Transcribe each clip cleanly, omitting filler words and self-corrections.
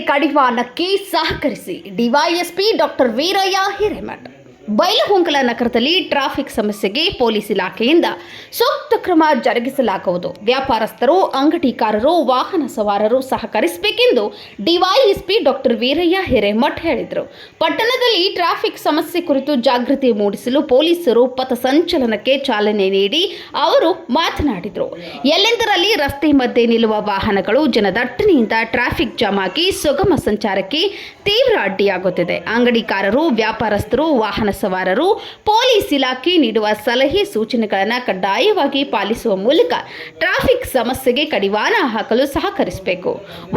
ಕಡಿವಾಣಕ್ಕೆ ಸಹಕರಿಸಿ DYSP doctor Veerayya Hiremath. Bailhongal ನಗರದಲ್ಲಿ traffic ಸಮಸ್ಯೆಗೆ ಪೊಲೀಸ್ ಇಲಾಖೆಯಿಂದ ಸೂಕ್ತ ಕ್ರಮ ಜರುಗಿಸಲಾಗುವುದು. ವ್ಯಾಪಾರಸ್ಥರು, ಅಂಗಡಿಕಾರರು, ವಾಹನ ಸವಾರರು ಸಹಕರಿಸಬೇಕೆಂದು ಡಿವೈಎಸ್ಪಿ ಡಾಕ್ಟರ್ ವೀರಯ್ಯ ಹಿರೇಮಠ ಹೇಳಿದರು. ಪಟ್ಟಣದಲ್ಲಿ ಟ್ರಾಫಿಕ್ ಸಮಸ್ಯೆ ಕುರಿತು ಜಾಗೃತಿ ಮೂಡಿಸಲು ಪೊಲೀಸರು ಪಥಸಂಚಲನಕ್ಕೆ ಚಾಲನೆ ನೀಡಿ ಅವರು ಮಾತನಾಡಿದರು. ಎಲ್ಲೆಂದರಲ್ಲಿ ರಸ್ತೆ ಮಧ್ಯೆ ನಿಲ್ಲುವ ವಾಹನಗಳು ಜನದಟ್ಟಣೆಯಿಂದ ಟ್ರಾಫಿಕ್ ಜಾಮ್ ಆಗಿ ಸುಗಮ ಸಂಚಾರಕ್ಕೆ ತೀವ್ರ ಅಡ್ಡಿಯಾಗುತ್ತಿದೆ. ಅಂಗಡಿಕಾರರು, ವ್ಯಾಪಾರಸ್ಥರು, ವಾಹನ ಸವಾರರು ಪೊಲೀಸ್ ಇಲಾಖೆ ನೀಡುವ ಸಲಹೆ ಸೂಚನೆಗಳನ್ನು ಕಡ್ಡಾಯವಾಗಿ ಪಾಲಿಸುವ ಮೂಲಕ ಟ್ರಾಫಿಕ್ ಸಮಸ್ಯೆಗೆ ಕಡಿವಾಣ ಹಾಕಲು ಸಹಕರಿಸಬೇಕು.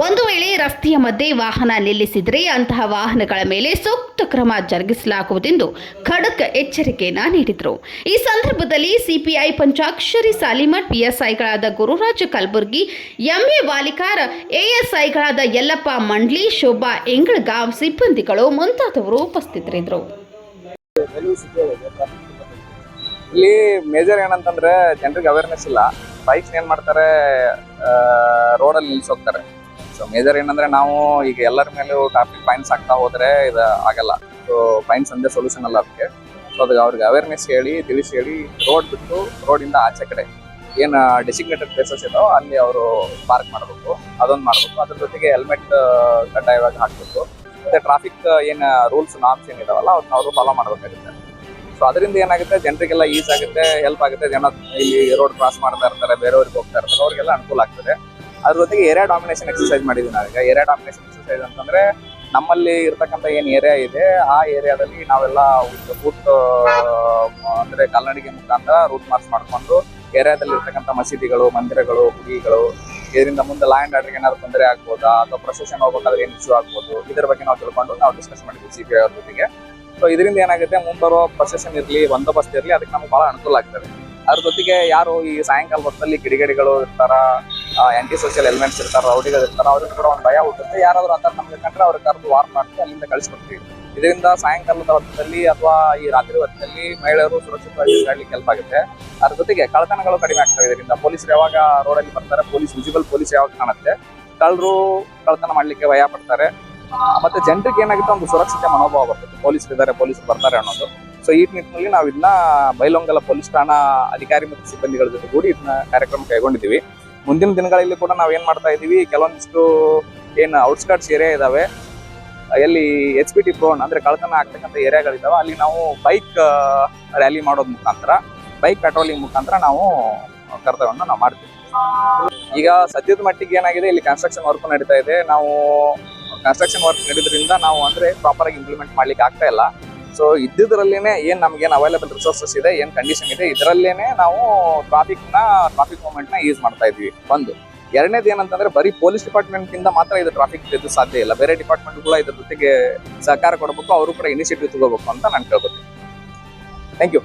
ಒಂದು ವೇಳೆ ರಸ್ತೆಯ ಮಧ್ಯೆ ವಾಹನ ನಿಲ್ಲಿಸಿದರೆ ಅಂತಹ ವಾಹನಗಳ ಮೇಲೆ ಸೂಕ್ತ ಕ್ರಮ ಜರುಗಿಸಲಾಗುವುದೆಂದು ಖಡಕ್ ಎಚ್ಚರಿಕೆಯನ್ನು ನೀಡಿದರು. ಈ ಸಂದರ್ಭದಲ್ಲಿ ಸಿಪಿಐ ಪಂಚಾಕ್ಷರಿ ಸಾಲಿಮಠ್, ಪಿಎಸ್ಐಗಳಾದ ಗುರುರಾಜ ಕಲಬುರ್ಗಿ, ಎಂಎ ವಾಲಿಕಾರ್, ಎಎಸ್ಐಗಳಾದ ಯಲ್ಲಪ್ಪ ಮಂಡ್ಲಿ, ಶೋಭಾ ಎಂಗಳಗಾವ್, ಸಿಬ್ಬಂದಿಗಳು ಮುಂತಾದವರು ಉಪಸ್ಥಿತರಿದ್ದರು. ಇಲ್ಲಿ ಮೇಜರ್ ಏನಂತಂದ್ರೆ ಜನರಿಗೆ ಅವೇರ್ನೆಸ್ ಇಲ್ಲ. ಬೈಕ್ಸ್ ಏನ್ ಮಾಡ್ತಾರೆ, ರೋಡಲ್ಲಿ ನಿಲ್ಸೋಗ್ತಾರೆ. ಸೊ ಮೇಜರ್ ಏನಂದ್ರೆ ನಾವು ಈಗ ಎಲ್ಲರ ಮೇಲೂ ಟ್ರಾಫಿಕ್ ಫೈನ್ಸ್ ಆಗ್ತಾ ಹೋದ್ರೆ ಇದು ಆಗಲ್ಲ. ಸೊ ಫೈನ್ಸ್ ಅಂದೇ ಸೊಲ್ಯೂಷನ್ ಅಲ್ಲ ಅದಕ್ಕೆ. ಸೊ ಅದಕ್ಕೆ ಅವ್ರಿಗೆ ಅವೇರ್ನೆಸ್ ಹೇಳಿ, ತಿಳಿಸಿ ಹೇಳಿ, ರೋಡ್ ಬಿಟ್ಟು ರೋಡಿಂದ ಆಚೆ ಕಡೆ ಏನು ಡೆಸಿಗ್ನೇಟೆಡ್ ಪ್ಲೇಸಸ್ ಇದಾವೆ ಅಲ್ಲಿ ಅವರು ಪಾರ್ಕ್ ಮಾಡಬೇಕು, ಅದೊಂದು ಮಾಡಬೇಕು. ಅದ್ರ ಜೊತೆಗೆ ಹೆಲ್ಮೆಟ್ ಕಡ್ಡಾಯವಾಗಿ ಹಾಕಬೇಕು. ಮತ್ತೆ ಟ್ರಾಫಿಕ್ ಏನು ರೂಲ್ಸ್ ನಾರ್ಮ್ಸ್ ಏನಿದಾವಲ್ಲ ಅವ್ರನ್ನ ಅವರು ಫಾಲೋ ಮಾಡಬೇಕಾಗುತ್ತೆ. ಸೊ ಅದರಿಂದ ಏನಾಗುತ್ತೆ, ಜನರಿಗೆಲ್ಲ ಈಸ್ ಆಗುತ್ತೆ, ಹೆಲ್ಪ್ ಆಗುತ್ತೆ. ಜನ ಇಲ್ಲಿ ರೋಡ್ ಕ್ರಾಸ್ ಮಾಡ್ತಾ ಇರ್ತಾರೆ, ಬೇರೆಯವ್ರಿಗೆ ಹೋಗ್ತಾ ಇರ್ತಾರೆ, ಅವ್ರಿಗೆಲ್ಲ ಅನುಕೂಲ ಆಗ್ತದೆ. ಅದ್ರ ಜೊತೆಗೆ ಏರಿಯಾ ಡಾಮಿನೇಷನ್ ಎಕ್ಸರ್ಸೈಸ್ ಮಾಡಿದ್ವಿ ನಾವೀಗ. ಏರಿಯಾ ಡಾಮಿನೇಷನ್ ಎಕ್ಸರ್ಸೈಸ್ ಅಂತಂದ್ರೆ ನಮ್ಮಲ್ಲಿ ಇರ್ತಕ್ಕಂಥ ಏನು ಏರಿಯಾ ಇದೆ ಆ ಏರಿಯಾದಲ್ಲಿ ನಾವೆಲ್ಲ ರೂಟ್ ಅಂದ್ರೆ ಕಾಲ್ನಡಿಗೆ ಮುಖಾಂತರ ರೂಟ್ ಮಾರ್ಚ್ ಮಾಡ್ಕೊಂಡು ಏರಿಯಾದಲ್ಲಿ ಇರ್ತಕ್ಕಂಥ ಮಸೀದಿಗಳು, ಮಂದಿರಗಳು, ಗುಡಿಗಳು, ಇದರಿಂದ ಮುಂದೆ ಲಾ ಅಂಡ್ ಆರ್ಡರ್ಗೆ ಏನಾದ್ರು ತೊಂದರೆ ಆಗ್ಬೋದಾ ಅಥವಾ ಪ್ರೊಸೆಷನ್ ಹೋಗ್ಬೇಕಾದ್ರೆ ಏನು ಇಶ್ಯೂ ಆಗ್ಬೋದು, ಇದ್ರ ಬಗ್ಗೆ ನಾವು ತಿಳ್ಕೊಂಡು ನಾವು ಡಿಸ್ಕಸ್ ಮಾಡಿದ್ವಿ ಸಿಪಿಐ ಅವ್ರ ಜೊತೆಗೆ. ಸೊ ಇದರಿಂದ ಏನಾಗುತ್ತೆ, ಮುಂಬರೋ ಪ್ರೊಸೆಷನ್ ಇರಲಿ, ಬಂದೋಬಸ್ತ್ ಇರಲಿ, ಅದಕ್ಕೆ ನಮ್ಗೆ ಭಾಳ ಅನುಕೂಲ ಆಗ್ತದೆ. ಅದ್ರ ಜೊತೆಗೆ ಯಾರು ಈ ಸಾಯಂಕಾಲ ಹೊತ್ತಲ್ಲಿ ಕಿಡಿಗೇಡಿಗಳು ಇರ್ತಾರ, ಆಂಟಿ ಸೋಷಿಯಲ್ ಎಲಿಮೆಂಟ್ಸ್ ಇರ್ತಾರ, ರೌಡಿಗಳು ಇರ್ತಾರ, ಅವ್ರಿಗೆ ಕೂಡ ಒಂದು ಭಯ ಹುಟ್ಟುತ್ತೆ. ಯಾರಾದ್ರೂ ಅಂತ ನಮ್ಗೆ ಕಂಡ್ರೆ ಅವ್ರಿಗೆ ಕರೆದು ವಾರ್ನ್ ಮಾಡ್ತೀವಿ, ಅಲ್ಲಿಂದ ಕಳಿಸ್ಕೊಡ್ತೀವಿ. ಇದರಿಂದ ಸಾಯಂಕಾಲದ ಹೊತ್ತಲ್ಲಿ ಅಥವಾ ಈ ರಾತ್ರಿ ಹೊತ್ತಲ್ಲಿ ಮಹಿಳೆಯರು ಸುರಕ್ಷಿತವಾಗಿ ತಿರುಗಾಡ್ಲಿಕ್ಕೆ ಹೆಲ್ಪ್ ಆಗುತ್ತೆ. ಅದ್ರ ಜೊತೆಗೆ ಕಳ್ಳತನಗಳು ಕಡಿಮೆ ಆಗ್ತವೆ ಇದರಿಂದ. ಪೊಲೀಸರು ಯಾವಾಗ ರೋಡಲ್ಲಿ ಬರ್ತಾರೆ, ವಿಸಿಬಲ್ ಪೊಲೀಸ್ ಯಾವಾಗ ಕಾಣುತ್ತೆ, ಕಳ್ಳರು ಕಳ್ಳತನ ಮಾಡ್ಲಿಕ್ಕೆ ಭಯ ಪಡ್ತಾರೆ. ಮತ್ತೆ ಜನರಿಗೆ ಏನಾಗುತ್ತೆ, ಒಂದು ಸುರಕ್ಷತೆ ಮನೋಭಾವ ಬರ್ತದೆ, ಪೊಲೀಸರು ಇದ್ದಾರೆ, ಪೊಲೀಸರು ಬರ್ತಾರೆ ಅನ್ನೋದು. ಸೊ ಈ ನಿಟ್ಟಿನಲ್ಲಿ ನಾವು ಇದನ್ನ ಬೈಲಹೊಂಗಲ ಪೊಲೀಸ್ ಠಾಣಾ ಅಧಿಕಾರಿ ಮತ್ತು ಸಿಬ್ಬಂದಿಗಳ ಜೊತೆ ಕೂಡಿ ಇದನ್ನ ಕಾರ್ಯಕ್ರಮ ಕೈಗೊಂಡಿದ್ದೀವಿ. ಮುಂದಿನ ದಿನಗಳಲ್ಲಿ ಕೂಡ ನಾವು ಏನ್ ಮಾಡ್ತಾ ಇದೀವಿ, ಕೆಲವೊಂದಿಷ್ಟು ಏನು ಔಟ್ಸ್ಕರ್ಟ್ಸ್ ಏರಿಯಾ ಇದಾವೆ, ಎಲ್ಲಿ HPT ಪ್ರೋನ್ ಅಂದ್ರೆ ಕಳ್ಳತನ ಆಗ್ತಕ್ಕಂಥ ಏರಿಯಾಗಳಿದಾವೆ, ಅಲ್ಲಿ ನಾವು ಬೈಕ್ ರ್ಯಾಲಿ ಮಾಡೋದ್ ಮುಖಾಂತರ, ಬೈಕ್ ಪೆಟ್ರೋಲಿಂಗ್ ಮುಖಾಂತರ ನಾವು ಕರ್ತವ್ಯವನ್ನು ನಾವು ಮಾಡ್ತೀವಿ. ಈಗ ಸದ್ಯದ ಮಟ್ಟಿಗೆ ಏನಾಗಿದೆ, ಇಲ್ಲಿ ಕನ್ಸ್ಟ್ರಕ್ಷನ್ ವರ್ಕ್ ನಡೀತಾ ಇದೆ. ನಾವು ಕನ್ಸ್ಟ್ರಕ್ಷನ್ ವರ್ಕ್ ನಡೆಯೋದ್ರಿಂದ ನಾವು ಅಂದ್ರೆ ಪ್ರಾಪರ್ ಆಗಿ ಇಂಪ್ಲಿಮೆಂಟ್ ಮಾಡ್ಲಿಕ್ಕೆ ಆಗ್ತಾ ಇಲ್ಲ. ಸೊ ಇದ್ದಿದ್ರಲ್ಲೇನೆ ಏನ್ ನಮ್ಗೇನು ಅವೈಲೇಬಲ್ ರಿಸೋರ್ಸಸ್ ಇದೆ, ಏನ್ ಕಂಡೀಷನ್ ಇದೆ, ಇದರಲ್ಲೇನೆ ನಾವು ಟ್ರಾಫಿಕ್ ಮೂವ್ಮೆಂಟ್ ನ ಯೂಸ್ ಮಾಡ್ತಾ ಇದ್ವಿ. ಒಂದು ಎರಡನೇದು ಏನಂತಂದ್ರೆ ಬರೀ ಪೊಲೀಸ್ ಡಿಪಾರ್ಟ್ಮೆಂಟ್ ಇಂದ ಮಾತ್ರ ಇದು ಟ್ರಾಫಿಕ್ ಇದು ಸಾಧ್ಯ ಇಲ್ಲ. ಬೇರೆ ಡಿಪಾರ್ಟ್ಮೆಂಟ್ ಕೂಡ ಇದ್ರ ಜೊತೆಗೆ ಸಹಕಾರ ಕೊಡಬೇಕು, ಅವರು ಕೂಡ ಇನಿಷಿಯೇಟಿವ್ ತಗೋಬೇಕು ಅಂತ ನಾನು ಕೇಳ್ಕೊತೀನಿ. Thank you.